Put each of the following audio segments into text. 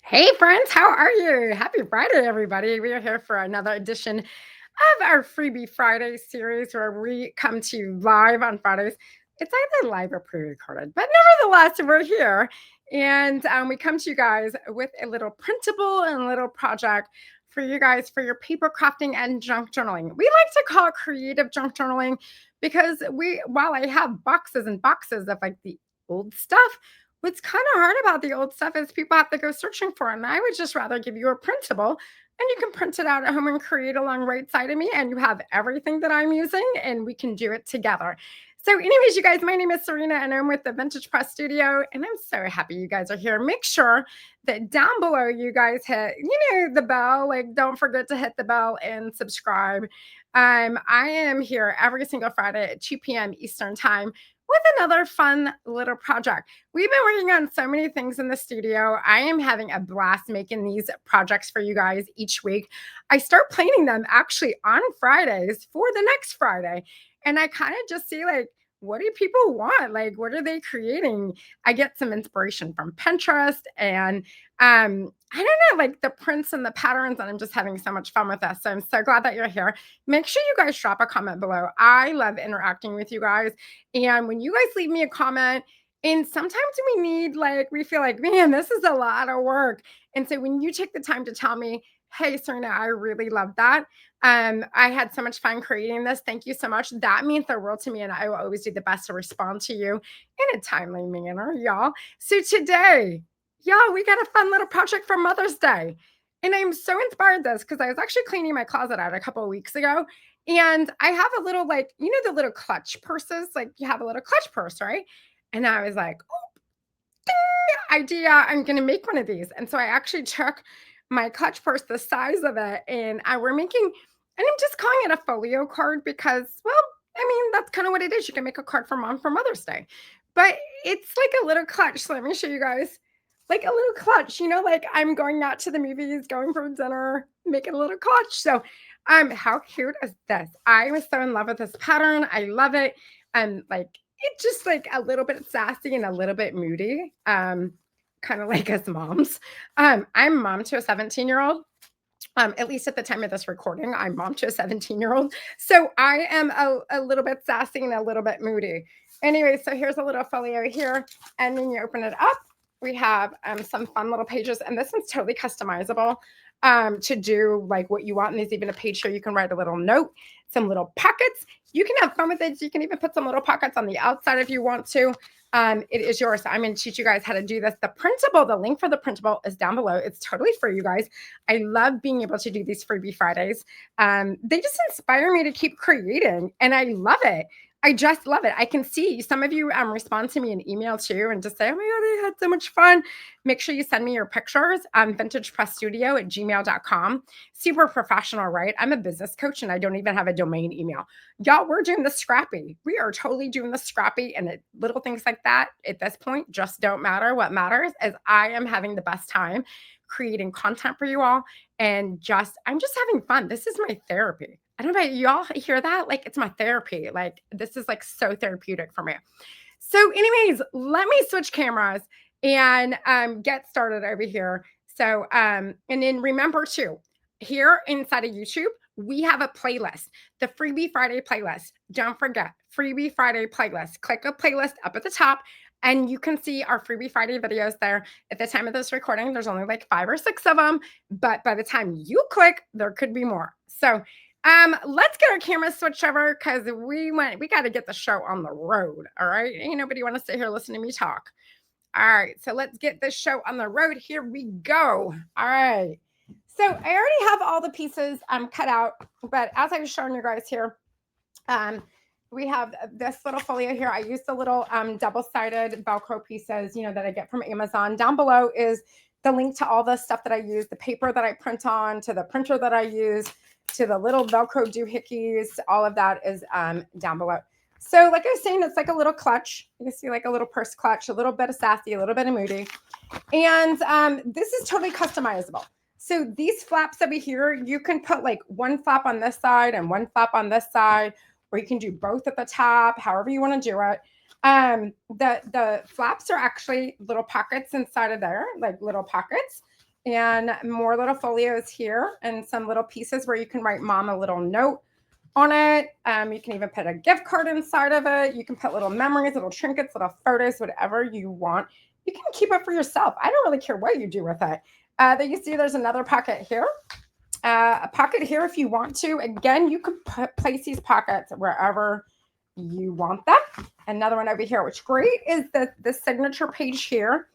Hey, friends, how are you? Happy Friday, everybody. We are here for another edition of our Freebie Friday series where we come to you live on Fridays. It's either live or pre recorded, but nevertheless, we're here. And we come to you guys with a little printable and a little project for you guys for your paper crafting and junk journaling. We like to call it creative junk journaling because while I have boxes and boxes of like the old stuff, what's kind of hard about the old stuff is people have to go searching for it. And I would just rather give you a printable and you can print it out at home and create along right side of me. And you have everything that I'm using and we can do it together. So, anyways, you guys, my name is Serena and I'm with the Vintage Press Studio. And I'm so happy you guys are here. Make sure that down below you guys hit, the bell. Like, don't forget to hit the bell and subscribe. I am here every single Friday at 2 p.m. Eastern Time with another fun little project. We've been working on so many things in the studio. I am having a blast making these projects for you guys each week. I start planning them actually on Fridays for the next Friday. And I kind of just see like, what do people want? Like, what are they creating? I get some inspiration from Pinterest and I don't know, like the prints and the patterns, and I'm just having so much fun with this. So I'm so glad that you're here. Make sure you guys drop a comment below. I love interacting with you guys. And when you guys leave me a comment, and sometimes we feel like, man, this is a lot of work. And so when you take the time to tell me, hey, Serena, I really love that. I had so much fun creating this. Thank you so much. That means the world to me. And I will always do the best to respond to you in a timely manner, y'all. So today, y'all, we got a fun little project for Mother's Day. And I'm so inspired this because I was actually cleaning my closet out a couple of weeks ago. And I have a little, like, the little clutch purses, like you have a little clutch purse, right? And I was like, oh, ding, idea, I'm going to make one of these. And so I actually took my clutch purse, the size of it, and we're making, and I'm just calling it a folio card because, well, I mean, that's kind of what it is. You can make a card for mom for Mother's Day, but it's like a little clutch. So let me show you guys like a little clutch, like I'm going out to the movies, going for dinner, making a little clutch. So, how cute is this? I was so in love with this pattern. I love it. Like it's just like a little bit sassy and a little bit moody. Kind of like us moms. I'm mom to a 17-year-old. At least at the time of this recording, I'm mom to a 17-year-old. So I am a little bit sassy and a little bit moody. Anyway, so here's a little folio here. And then you open it up. We have some fun little pages. And this one's totally customizable to do like what you want. And there's even a page here you can write a little note, some little pockets. You can have fun with it. You can even put some little pockets on the outside if you want to. It is yours. So I'm going to teach you guys how to do this. The printable, the link for the printable is down below. It's totally free, you guys. I love being able to do these freebie Fridays. They just inspire me to keep creating, and I love it. I just love it. I can see some of you respond to me in email too and just say, oh my God, I had so much fun. Make sure you send me your pictures. Vintagepressstudio@gmail.com. Super professional, right? I'm a business coach and I don't even have a domain email. Y'all, we're doing the scrappy. We are totally doing the scrappy, and little things like that at this point just don't matter. What matters is I am having the best time creating content for you all, and I'm just having fun. This is my therapy. I don't know about y'all hear that? Like it's my therapy. Like this is like so therapeutic for me. So, anyways, let me switch cameras and get started over here. So, and then remember too, here inside of YouTube, we have a playlist, the Freebie Friday playlist. Don't forget, Freebie Friday playlist. Click a playlist up at the top, and you can see our Freebie Friday videos there. At the time of this recording, there's only like 5 or 6 of them, but by the time you click, there could be more. So, let's get our camera switched over because we got to get the show on the road. All right. Ain't nobody want to sit here listening to me talk. All right. So let's get this show on the road. Here we go. All right. So I already have all the pieces cut out, but as I was showing you guys here, we have this little folio here. I used the little double-sided Velcro pieces, that I get from Amazon. Down below is the link to all the stuff that I use, the paper that I print on, to the printer that I use, to the little Velcro doohickeys. All of that is down below. So like I was saying, it's like a little clutch. You can see like a little purse clutch, a little bit of sassy, a little bit of moody. And this is totally customizable. So these flaps over here, you can put like one flap on this side and one flap on this side, or you can do both at the top, however you want to do it. The flaps are actually little pockets inside of there, like little pockets. and more little folios here and some little pieces where you can write mom a little note on it. You can even put a gift card inside of it. You can put little memories, little trinkets, little photos, whatever you want. You can keep it for yourself. I don't really care what you do with it. That you see there's another pocket here. A pocket here if you want to. Again, you can place these pockets wherever you want them. Another one over here, which great is the signature page here.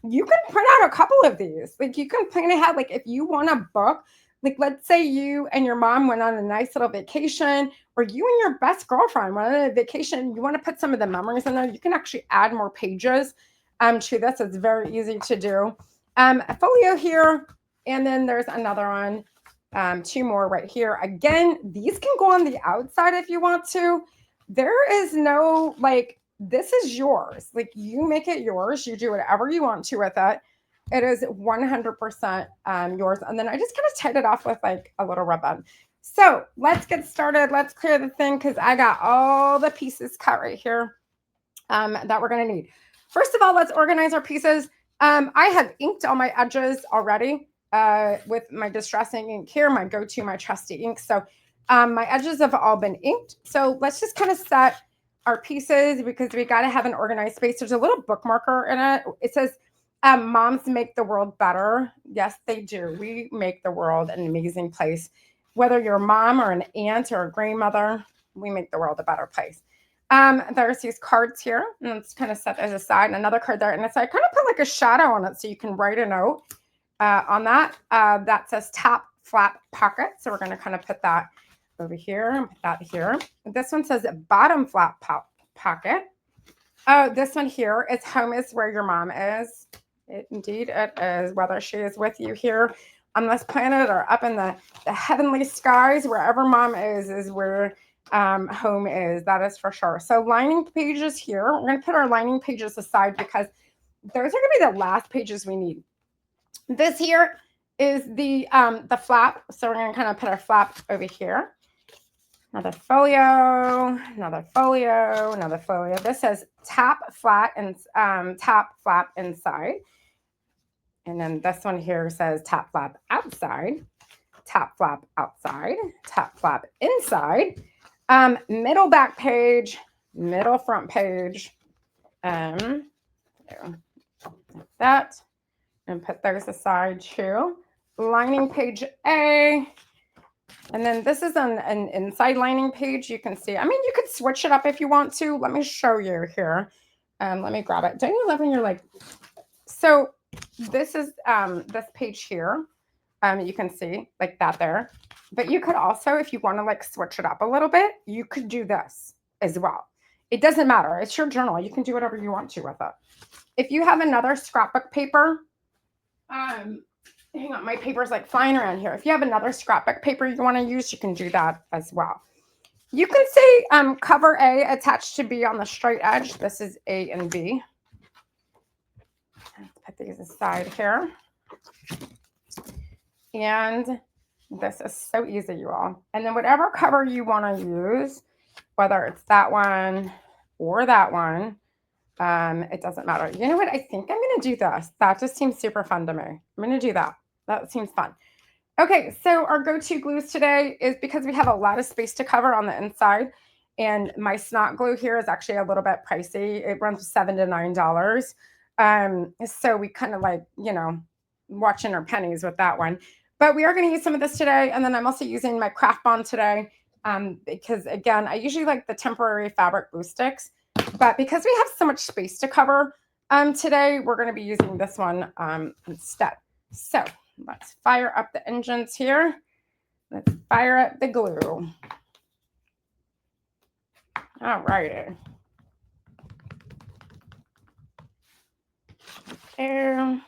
You can print out a couple of these. Like you can plan ahead. Like if you want a book, like let's say you and your mom went on a nice little vacation, or you and your best girlfriend went on a vacation, you want to put some of the memories in there, you can actually add more pages to this. It's very easy to do. A folio here, and then there's another one. Two more right here. Again, these can go on the outside if you want to. There is no, like, this is yours. Like, you make it yours. You do whatever you want to with it. It is 100% yours. And then I just kind of tied it off with like a little ribbon. So let's get started. Let's clear the thing because I got all the pieces cut right here that we're going to need. First of all, let's organize our pieces. I have inked all my edges already with my distressing ink here, my go-to, my trusty ink. So my edges have all been inked. So let's just kind of set our pieces because we got to have an organized space. There's a little bookmarker in it. It says, moms make the world better. Yes, they do. We make the world an amazing place. Whether you're a mom or an aunt or a grandmother, we make the world a better place. There's these cards here, and let's kind of set those aside. And another card there, and it's like kind of put like a shadow on it so you can write a note on that. That says top flap pocket. So we're going to kind of put that over here and put that here. This one says bottom flap pocket. Oh, this one here is home is where your mom is. Indeed, it is. Whether she is with you here on this planet or up in the heavenly skies, wherever mom is where home is. That is for sure. So lining pages here. We're going to put our lining pages aside because those are going to be the last pages we need. This here is the flap. So we're going to kind of put our flap over here. Another folio, another folio, another folio. This says top flat and top flap inside. And then this one here says top flap outside, top flap outside, top flap inside. Middle back page, middle front page. Like that. And put those aside too. Lining page A. And then this is an inside lining page. You can see, I mean, you could switch it up if you want to. Let me show you here. Let me grab it. Don't you love when you're like, so this is this page here. You can see like that there. But you could also, if you want to like switch it up a little bit, you could do this as well. It doesn't matter. It's your journal. You can do whatever you want to with it. If you have another scrapbook paper, hang on, my paper's like flying around here. If you have another scrapbook paper you want to use, you can do that as well. You can see cover A attached to B on the straight edge. This is A and B. Let's put these aside here. And this is so easy, you all. And then whatever cover you want to use, whether it's that one or that one, it doesn't matter. You know what? I think I'm going to do this. That just seems super fun to me. I'm going to do that. That seems fun. Okay, so our go-to glues today is because we have a lot of space to cover on the inside, and my snot glue here is actually a little bit pricey. It runs $7 to $9. So we kind of like, you know, watching our pennies with that one. But we are going to use some of this today, and then I'm also using my craft bond today because, again, I usually like the temporary fabric glue sticks, but because we have so much space to cover today, we're going to be using this one instead. So let's fire up the engines here. Let's fire up the glue. All righty. There.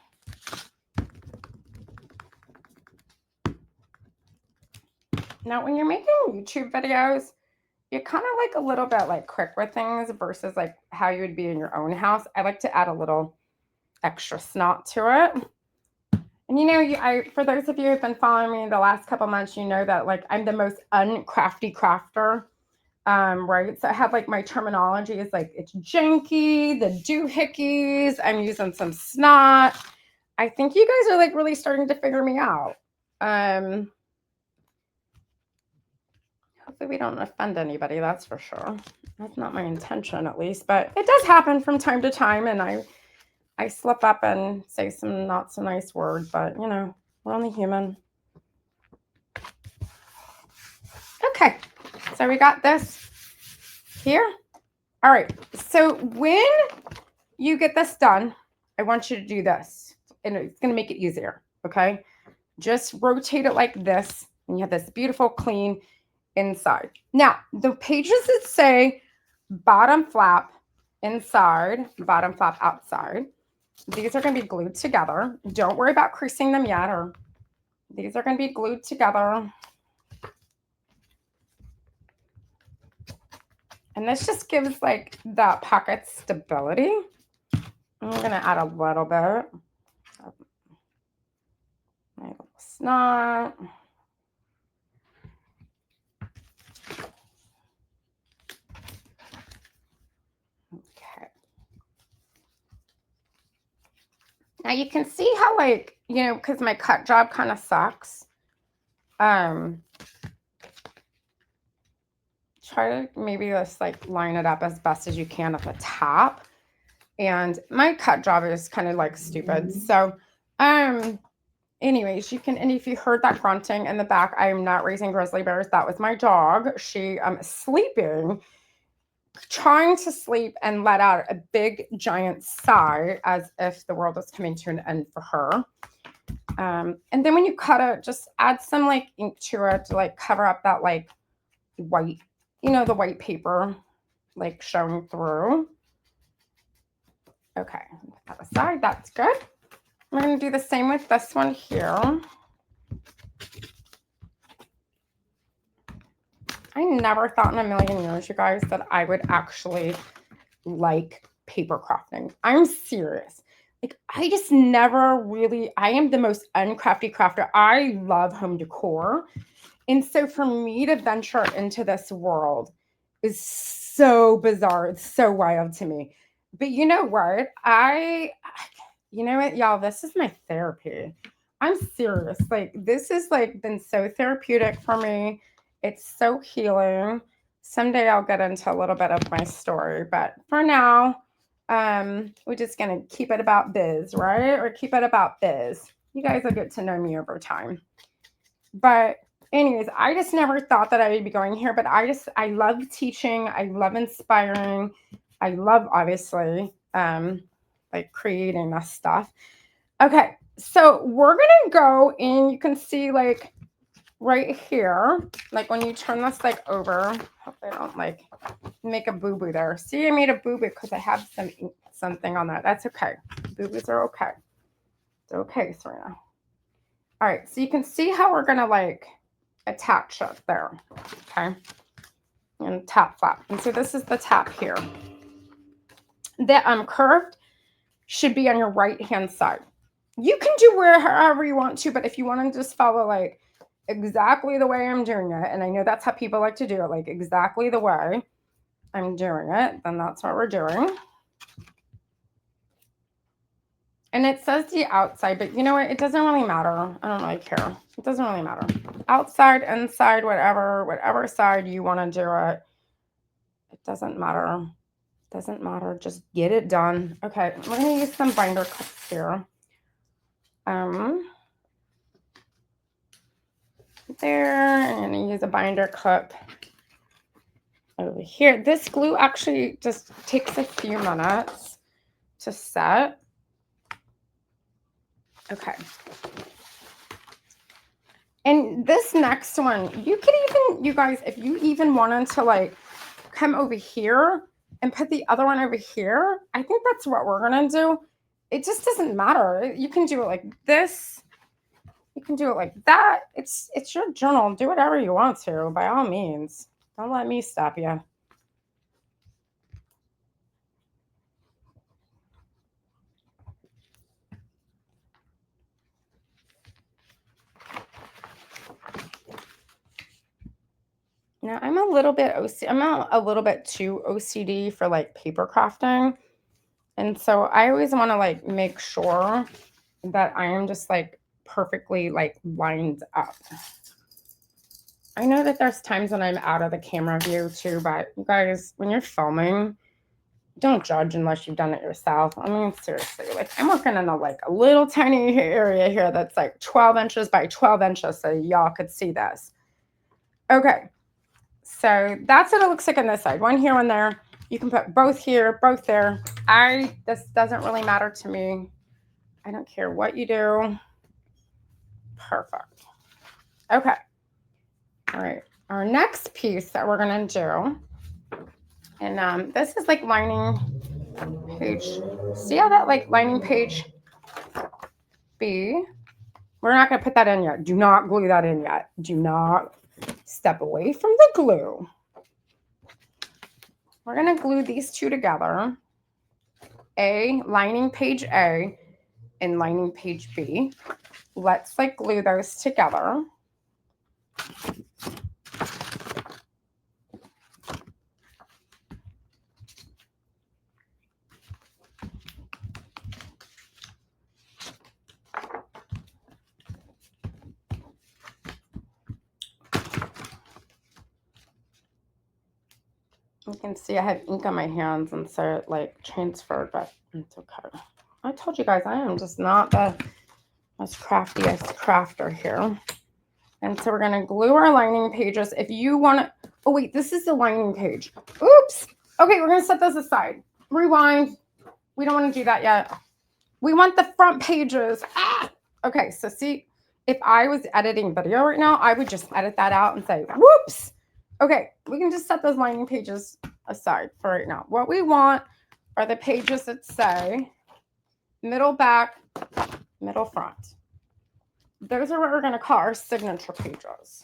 Now, when you're making YouTube videos, you're kind of like a little bit like quick with things versus like how you would be in your own house. I like to add a little extra snot to it. And you know, for those of you who've been following me the last couple months, you know that like I'm the most uncrafty crafter, right? So I have like my terminology is like it's janky, the doohickeys. I'm using some snot. I think you guys are like really starting to figure me out. Hopefully we don't offend anybody, that's for sure. That's not my intention, at least, but it does happen from time to time, and I slip up and say some not so nice words, but you know, we're only human. Okay, so we got this here. All right, so when you get this done, I want you to do this, and it's going to make it easier, okay? Just rotate it like this, and you have this beautiful, clean inside. Now, the pages that say bottom flap inside, bottom flap outside, these are going to be glued together. Don't worry about creasing them yet, or these are going to be glued together. And this just gives like that pocket stability. I'm going to add a little bit of my little snot. Okay. Now you can see how, like, you know, because my cut job kind of sucks. Try to maybe just like line it up as best as you can at the top. And my cut job is kind of like stupid. So, anyways, you can, and if you heard that grunting in the back, I am not raising grizzly bears. That was my dog. She sleeping, trying to sleep, and let out a big giant sigh as if the world was coming to an end for her. And then when you cut it, just add some like ink to it to like cover up that like white, you know, the white paper like showing through. Okay, put that aside. That's good. We're going to do the same with this one here. I never thought in a million years, you guys, that I would actually like paper crafting. I'm serious. Like, I just never really, I am the most uncrafty crafter. I love home decor. And so for me to venture into this world is so bizarre. It's so wild to me. But you know what? You know what, y'all, this is my therapy. I'm serious. Like, this has like been so therapeutic for me. It's so healing. Someday I'll get into a little bit of my story, but for now, we're just gonna keep it about biz, right? Or keep it about biz. You guys will get to know me over time. But anyways, I just never thought that I would be going here, but I love teaching. I love inspiring. I love, obviously, like creating this stuff. Okay, so we're gonna go in. You can see like right here, like when you turn this like over, hope I don't like make a boo-boo there. See, I made a boo-boo because I have something on that. That's okay. Boo-boos are okay. It's okay, Serena. All right, so you can see how we're gonna like attach it there, okay? And tap flap. And so this is the tap here. The curved should be on your right-hand side. You can do wherever you want to, but if you want to just follow like exactly the way I'm doing it, and I know that's how people like to do it, like exactly the way I'm doing it, then that's what we're doing. And it says the outside, but you know what? It doesn't really matter. I don't really care. It doesn't really matter. Outside, inside, whatever side you want to do it. It doesn't matter. It doesn't matter. Just get it done. Okay, we're going to use some binder cups here. There, and I'm going to use a binder cup over here. This glue actually just takes a few minutes to set. Okay. And this next one, you could even, you guys, if you even wanted to like come over here and put the other one over here, I think that's what we're going to do. It just doesn't matter. You can do it like this. You can do it like that. It's your journal. Do whatever you want to, by all means. Don't let me stop you. Now I'm a little bit I'm a little bit too OCD for like paper crafting. And so I always want to like make sure that I am just like perfectly like lined up. I know that there's times when I'm out of the camera view too, but you guys, when you're filming, don't judge unless you've done it yourself. I mean, seriously, like I'm working in a little tiny area here that's like 12 inches by 12 inches, so y'all could see this. Okay, so that's what it looks like on this side. One here, one there. You can put both here, both there. This doesn't really matter to me. I don't care what you do. Perfect. Okay. All right. Our next piece that we're gonna do, and this is like lining page. See how that like lining page B? We're not gonna put that in yet. Do not glue that in yet. Do not step away from the glue. We're gonna glue these two together. Lining page A and lining page B. Let's like glue those together. You can see I have ink on my hands and so it like transferred, but it's okay. I told you guys I am just not the most craftiest crafter here. And so we're gonna glue our lining pages. If you wanna, oh wait, this is the lining page. Oops. Okay, we're gonna set this aside. Rewind. We don't wanna do that yet. We want the front pages. Ah! Okay, so see, if I was editing video right now, I would just edit that out and say, whoops. Okay, we can just set those lining pages aside for right now. What we want are the pages that say middle back, middle front. Those are what we're going to call our signature pages.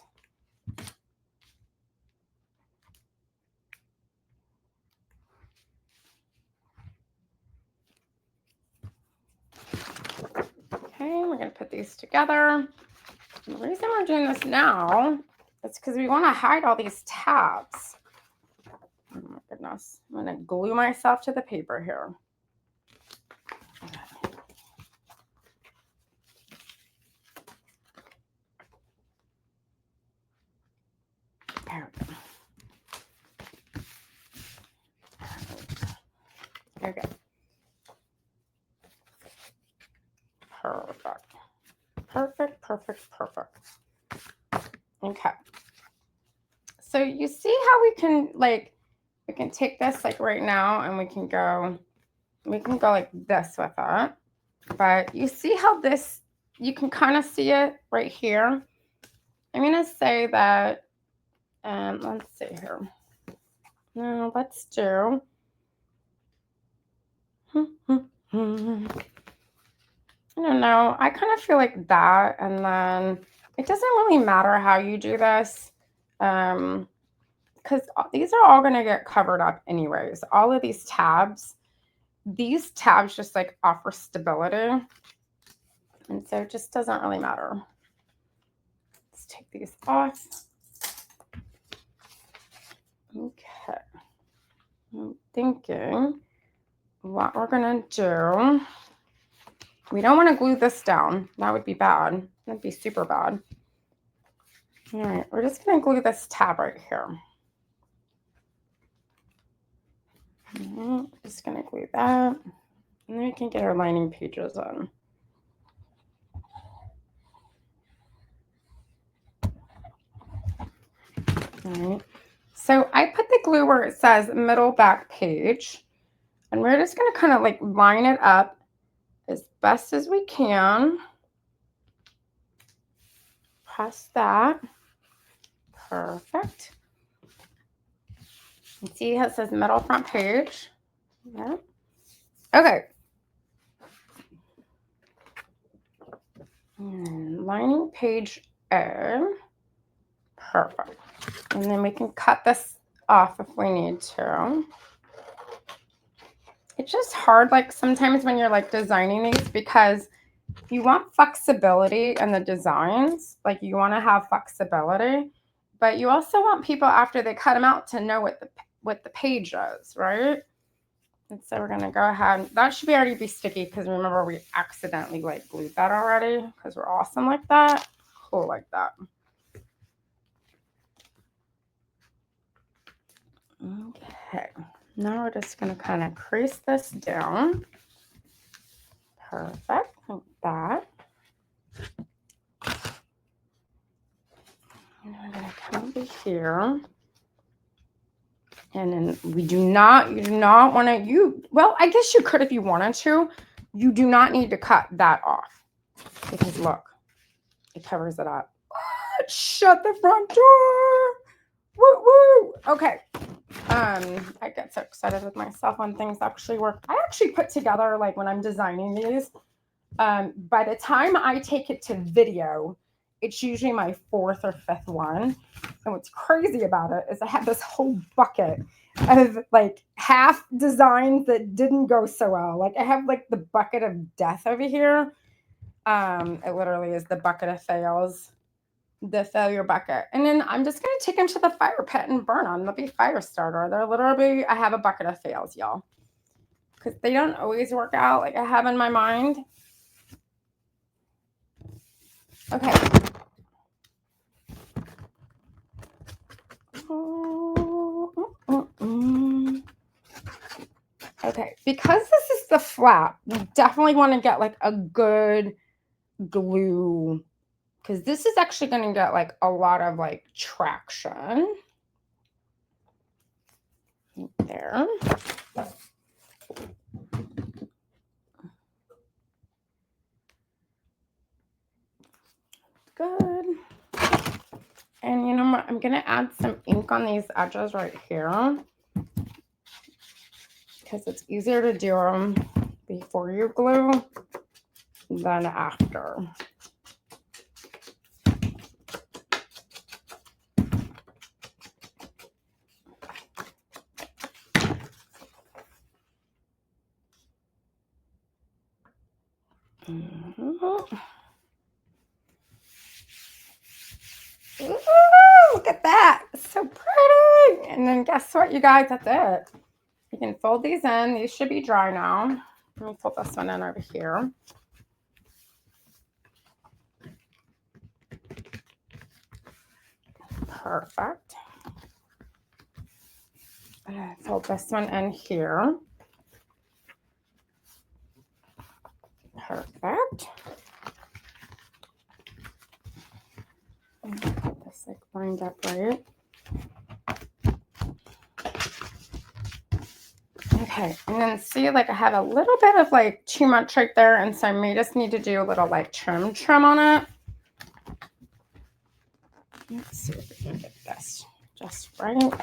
Okay, we're going to put these together. The reason we're doing this now is because we want to hide all these tabs. Oh my goodness. I'm going to glue myself to the paper here. There we go. Okay. Perfect. Perfect, perfect, perfect. Okay. So you see how we can take this like right now and we can go like this with it. But you see how this, you can kind of see it right here. I'm going to say that, let's see here. Now let's do, I don't know. I kind of feel like that. And then it doesn't really matter how you do this. Because these are all going to get covered up anyways. All of these tabs just like offer stability. And so it just doesn't really matter. Let's take these off. Okay. I'm thinking what we're going to do. We don't want to glue this down. That would be bad. That'd be super bad. All right. We're just going to glue this tab right here. Just going to glue that. And then we can get our lining pages on. All right. So I put the glue where it says middle back page. And we're just going to kind of like line it up as best as we can. Press that. Perfect. And see how it says middle front page? Yeah. Okay. And lining page A. Perfect. And then we can cut this off if we need to. It's just hard, like sometimes when you're like designing these, because you want flexibility in the designs. Like you want to have flexibility, but you also want people after they cut them out to know what the page is, right? And so we're gonna go ahead. That should already be sticky because remember we accidentally like glued that already because we're awesome like that. Cool like that. Okay. Now we're just gonna kind of crease this down. Perfect, like that. And I'm gonna come over here. And then you do not want to, well, I guess you could if you wanted to. You do not need to cut that off because look, it covers it up. Shut the front door. Woo woo. Okay. I get so excited with myself when things actually work. I actually put together, like when I'm designing these, by the time I take it to video, it's usually my 4th or 5th one. And what's crazy about it is I have this whole bucket of like half designs that didn't go so well. Like I have like the bucket of death over here. It literally is the bucket of fails, the failure bucket. And then I'm just going to take them to the fire pit and burn them. They'll be fire starter. They're literally, I have a bucket of fails, y'all. Because they don't always work out like I have in my mind. Okay. Okay, because this is the flap, you definitely want to get like a good glue because this is actually going to get like a lot of like traction. There. Good. And you know what? I'm going to add some ink on these edges right here because it's easier to do them before you glue than after. Ooh, look at that. It's so pretty. And then guess what, you guys? That's it. You can fold these in. These should be dry now. Let me fold this one in over here. Perfect. Fold this one in here. Perfect. Get this like lined up right. Okay, and then see, like I have a little bit of like too much right there, and so I may just need to do a little like trim on it. Let's see if we can get this just right.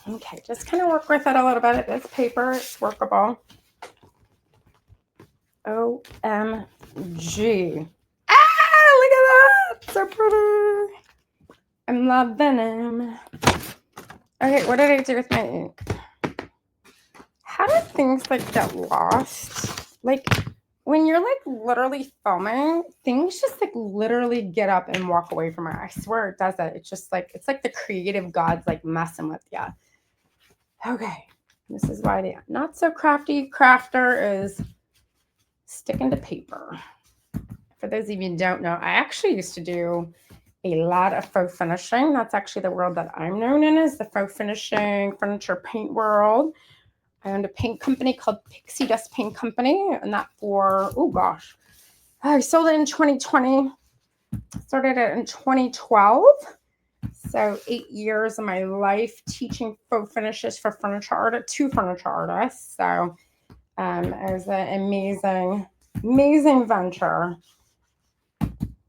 Okay, just kind of work with it a little bit. It is paper, it's workable. OMG. Ah, look at that. So pretty. I'm loving them. Okay, what did I do with my ink? How did things like get lost? Like when you're like literally filming, things just like literally get up and walk away from it. I swear it does it. It's just like, it's like the creative gods like messing with you. Okay, this is why the not so crafty crafter is sticking to paper. For those of you who don't know, I actually used to do a lot of faux finishing. That's actually the world that I'm known in, is the faux finishing furniture paint world. I owned a paint company called Pixie Dust Paint Company, and that for, oh gosh, I sold it in 2020, started it in 2012. So 8 years of my life teaching faux finishes for furniture artists, to furniture artists. So it was an amazing, amazing venture.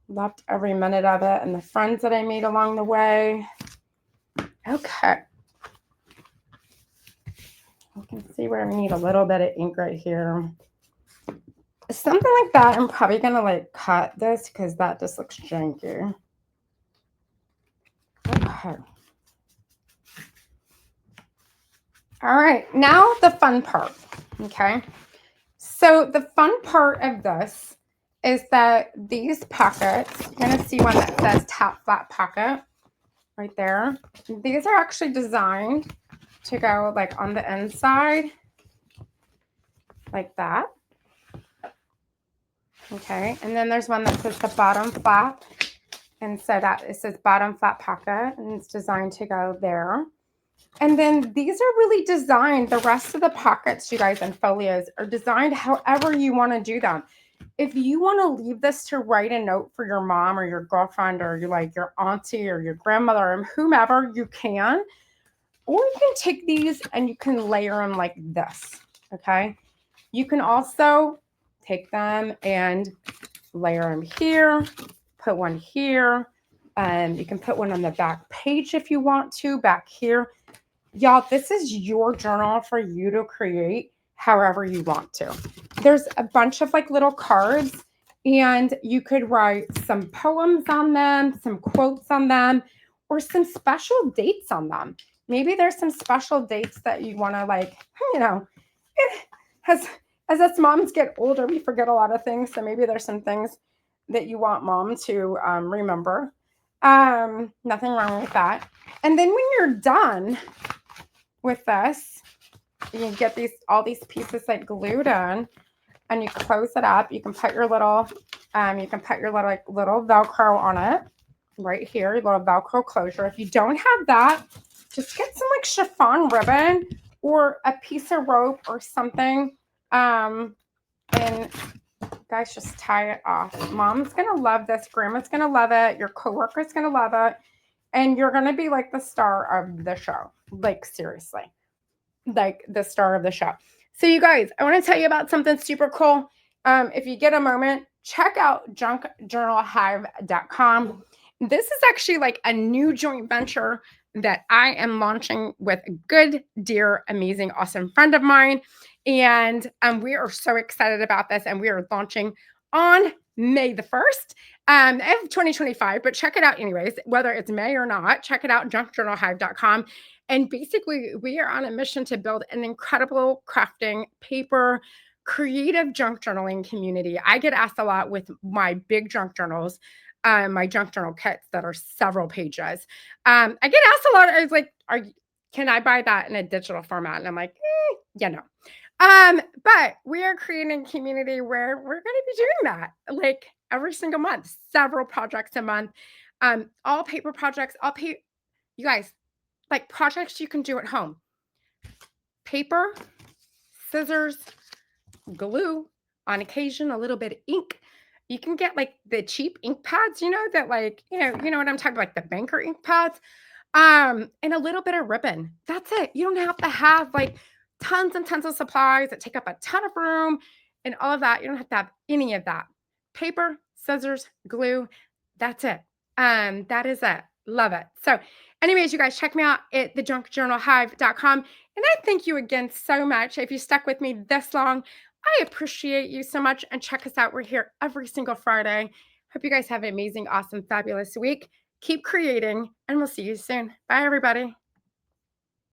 Loved every minute of it and the friends that I made along the way. Okay. You can see where I need a little bit of ink right here. Something like that. I'm probably going to like cut this because that just looks janky. Okay. All right. Now the fun part. Okay. So the fun part of this is that these pockets, you're going to see one that says top flat pocket. right there. These are actually designed to go like on the inside, like that. Okay, and then there's one that says the bottom flap. And so that it says bottom flat pocket, and it's designed to go there. And then these are really designed, the rest of the pockets, you guys, and folios are designed however you want to do them. If you want to leave this to write a note for your mom or your girlfriend or your auntie or your grandmother or whomever, you can. Or you can take these and you can layer them like this, okay? You can also take them and layer them here, put one here, and you can put one on the back page if you want to, back here. Y'all, this is your journal for you to create however you want to. There's a bunch of like little cards, and you could write some poems on them, some quotes on them, or some special dates on them. Maybe there's some special dates that you want to like, as us moms get older, we forget a lot of things. So maybe there's some things that you want mom to remember. Nothing wrong with that. And then when you're done with this, you get all these pieces like glued in, and you close it up. You can put your little little Velcro on it right here, your little Velcro closure. If you don't have that, just get some like chiffon ribbon or a piece of rope or something, and guys, just tie it off. Mom's gonna love this. Grandma's gonna love it. Your coworker's gonna love it, and you're gonna be like the star of the show. Like seriously, like the star of the show. So you guys, I want to tell you about something super cool. If you get a moment, check out junkjournalhive.com. This is actually like a new joint venture that I am launching with a good, dear, amazing, awesome friend of mine. And we are so excited about this. And we are launching on May the 1st of 2025. But check it out anyways, whether it's May or not, check it out, junkjournalhive.com. And basically, we are on a mission to build an incredible crafting, paper, creative junk journaling community. I get asked a lot with my big junk journals, my junk journal kits that are several pages. I get asked a lot. I was like, can I buy that in a digital format? And I'm like, yeah, no. But we are creating a community where we're going to be doing that like every single month, several projects a month, all paper projects, you guys, like projects you can do at home. Paper, scissors, glue, on occasion, a little bit of ink. You can get like the cheap ink pads, that like, you know what I'm talking about, like the banker ink pads, and a little bit of ribbon. That's it. You don't have to have like tons and tons of supplies that take up a ton of room and all of that. You don't have to have any of that. Paper, scissors, glue. That's it. That is it. Love it. So, anyways, you guys check me out at thejunkjournalhive.com. And I thank you again so much. If you stuck with me this long, I appreciate you so much. And check us out. We're here every single Friday. Hope you guys have an amazing, awesome, fabulous week. Keep creating, and we'll see you soon. Bye, everybody.